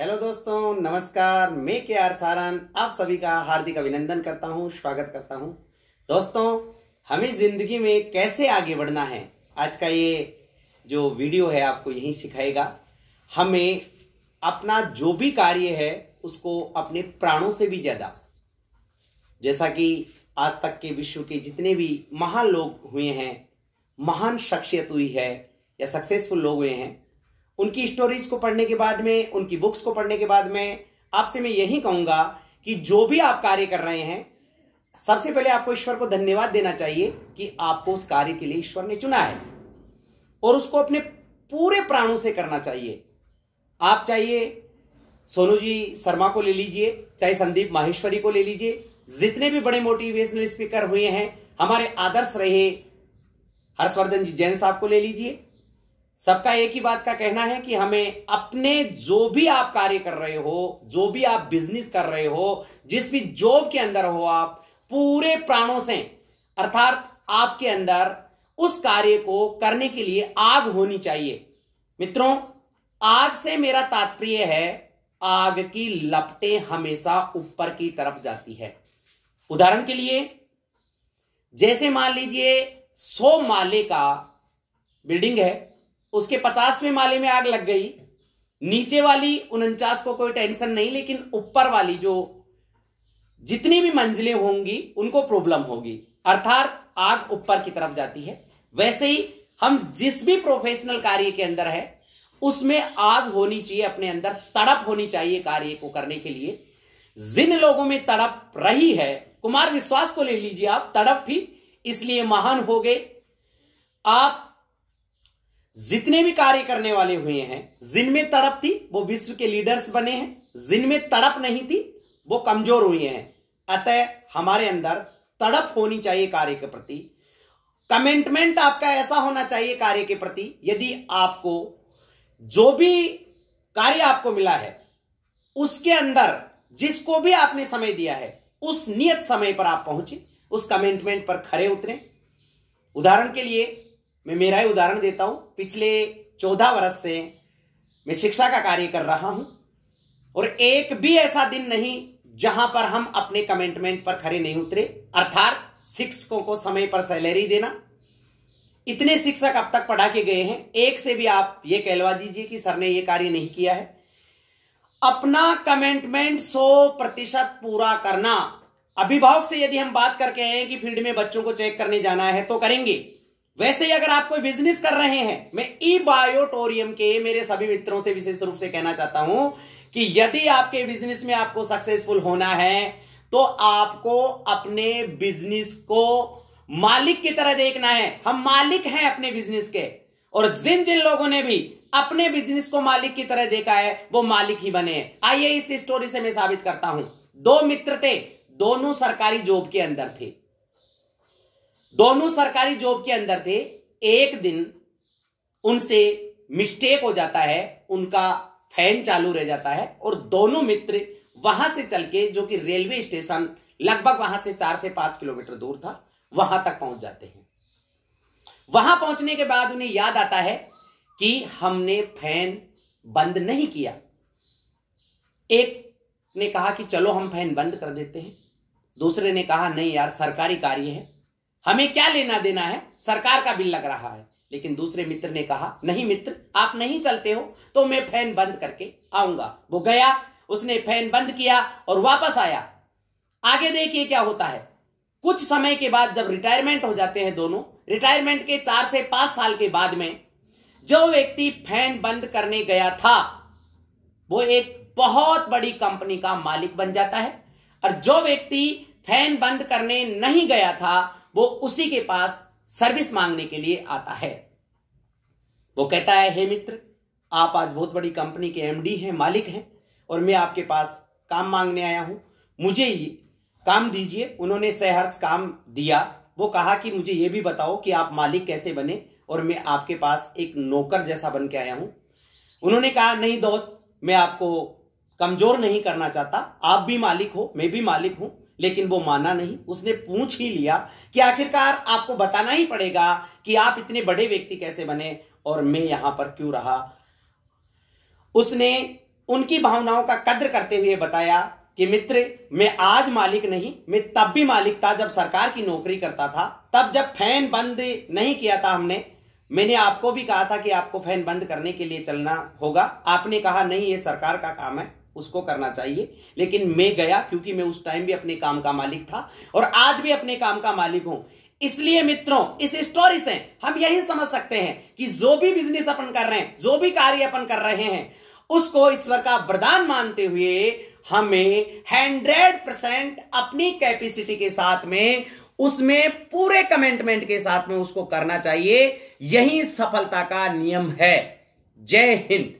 Hello दोस्तों, नमस्कार। मैं के आर सारन आप सभी का हार्दिक अभिनंदन करता हूं, स्वागत करता हूं। दोस्तों, हमें जिंदगी में कैसे आगे बढ़ना है, आज का ये जो वीडियो है आपको यही सिखाएगा। हमें अपना जो भी कार्य है उसको अपने प्राणों से भी ज्यादा, जैसा कि आज तक के विश्व के जितने भी महान लोग हुए हैं, महान शख्सियत हुई है या सक्सेसफुल लोग हुए हैं, उनकी स्टोरीज को पढ़ने के बाद में, उनकी बुक्स को पढ़ने के बाद में आपसे मैं यही कहूंगा कि जो भी आप कार्य कर रहे हैं, सबसे पहले आपको ईश्वर को धन्यवाद देना चाहिए कि आपको उस कार्य के लिए ईश्वर ने चुना है और उसको अपने पूरे प्राणों से करना चाहिए। आप चाहिए सोनू जी शर्मा को ले लीजिए, चाहे संदीप माहेश्वरी को ले लीजिए, जितने भी बड़े मोटिवेशनल स्पीकर हुए हैं, हमारे आदर्श रहे हर्षवर्धन जी जैन साहब को ले लीजिए। सबका एक ही बात का कहना है कि हमें अपने जो भी आप कार्य कर रहे हो, जो भी आप बिजनेस कर रहे हो, जिस भी जॉब के अंदर हो, आप पूरे प्राणों से, अर्थात आपके अंदर उस कार्य को करने के लिए आग होनी चाहिए। मित्रों, आग से मेरा तात्पर्य है आग की लपटें हमेशा ऊपर की तरफ जाती है। उदाहरण के लिए, जैसे मान लीजिए 100 माले का बिल्डिंग है, उसके 50वें माले में आग लग गई। नीचे वाली 49 को कोई टेंशन नहीं, लेकिन ऊपर वाली जो जितनी भी मंजिलें होंगी उनको प्रॉब्लम होगी, अर्थात आग ऊपर की तरफ जाती है। वैसे ही हम जिस भी प्रोफेशनल कार्य के अंदर है उसमें आग होनी चाहिए, अपने अंदर तड़प होनी चाहिए कार्य को करने के लिए। जिन लोगों में तड़प रही है, कुमार विश्वास को ले लीजिए, आप तड़प थी इसलिए महान हो गए। आप जितने भी कार्य करने वाले हुए हैं, जिनमें तड़प थी वो विश्व के लीडर्स बने हैं, जिनमें तड़प नहीं थी वो कमजोर हुए हैं। अतः हमारे अंदर तड़प होनी चाहिए कार्य के प्रति। कमिटमेंट आपका ऐसा होना चाहिए कार्य के प्रति, यदि आपको जो भी कार्य आपको मिला है उसके अंदर जिसको भी आपने समय दिया है उस नियत समय पर आप पहुंचे, उस कमिटमेंट पर खरे उतरे। उदाहरण के लिए मैं मेरा ही उदाहरण देता हूं। पिछले 14 वर्ष से मैं शिक्षा का कार्य कर रहा हूं और एक भी ऐसा दिन नहीं जहां पर हम अपने कमिटमेंट पर खरे नहीं उतरे, अर्थात शिक्षकों को समय पर सैलरी देना। इतने शिक्षक अब तक पढ़ा के गए हैं, एक से भी आप ये कहलवा दीजिए कि सर ने ये कार्य नहीं किया है। अपना कमिटमेंट 100% पूरा करना। अभिभावक से यदि हम बात करके हैं कि फील्ड में बच्चों को चेक करने जाना है तो करेंगे। वैसे ही अगर आप कोई बिजनेस कर रहे हैं, मैं ई बायोटोरियम के मेरे सभी मित्रों से विशेष रूप से कहना चाहता हूं कि यदि आपके बिजनेस में आपको सक्सेसफुल होना है तो आपको अपने बिजनेस को मालिक की तरह देखना है। हम मालिक हैं अपने बिजनेस के, और जिन जिन लोगों ने भी अपने बिजनेस को मालिक की तरह देखा है वो मालिक ही बने हैं। आइए इस स्टोरी से मैं साबित करता हूं। 2 मित्र थे, दोनों सरकारी जॉब के अंदर थे। दोनों सरकारी जॉब के अंदर थे। एक दिन उनसे मिस्टेक हो जाता है, उनका फैन चालू रह जाता है और दोनों मित्र वहां से चल के, जो कि रेलवे स्टेशन लगभग वहां से 4 से 5 किलोमीटर दूर था, वहां तक पहुंच जाते हैं। वहां पहुंचने के बाद उन्हें याद आता है कि हमने फैन बंद नहीं किया। एक ने कहा कि चलो हम फैन बंद कर देते हैं। दूसरे ने कहा नहीं यार, सरकारी कार्य है, हमें क्या लेना देना है, सरकार का बिल लग रहा है। लेकिन दूसरे मित्र ने कहा नहीं मित्र, आप नहीं चलते हो तो मैं फैन बंद करके आऊंगा। वो गया, उसने फैन बंद किया और वापस आया। आगे देखिए क्या होता है। कुछ समय के बाद जब रिटायरमेंट हो जाते हैं दोनों, रिटायरमेंट के 4 से 5 साल के बाद में जो व्यक्ति फैन बंद करने गया था वो एक बहुत बड़ी कंपनी का मालिक बन जाता है, और जो व्यक्ति फैन बंद करने नहीं गया था वो उसी के पास सर्विस मांगने के लिए आता है। वो कहता है हे मित्र, आप आज बहुत बड़ी कंपनी के एमडी हैं, मालिक हैं, और मैं आपके पास काम मांगने आया हूं, मुझे ये काम दीजिए। उन्होंने सहर्ष काम दिया। वो कहा कि मुझे ये भी बताओ कि आप मालिक कैसे बने, और मैं आपके पास एक नौकर जैसा बन के आया हूं। उन्होंने कहा नहीं दोस्त, मैं आपको कमजोर नहीं करना चाहता, आप भी मालिक हो, मैं भी मालिक हूं। लेकिन वो माना नहीं। उसने पूछ ही लिया कि आखिरकार आपको बताना ही पड़ेगा कि आप इतने बड़े व्यक्ति कैसे बने और मैं यहां पर क्यों रहा। उसने उनकी भावनाओं का कद्र करते हुए बताया कि मित्र, मैं आज मालिक नहीं, मैं तब भी मालिक था जब सरकार की नौकरी करता था। तब जब फैन बंद नहीं किया था मैंने आपको भी कहा था कि आपको फैन बंद करने के लिए चलना होगा। आपने कहा नहीं, ये सरकार का काम है, उसको करना चाहिए। लेकिन मैं गया, क्योंकि मैं उस टाइम भी अपने काम का मालिक था और आज भी अपने काम का मालिक हूं। इसलिए मित्रों, इस स्टोरी से हम यही समझ सकते हैं कि जो भी बिजनेस अपन कर रहे हैं, जो भी कार्य अपन कर रहे हैं, उसको ईश्वर का वरदान मानते हुए हमें 100% अपनी कैपेसिटी के साथ में, उसमें पूरे कमिटमेंट के साथ में उसको करना चाहिए। यही सफलता का नियम है। जय हिंद।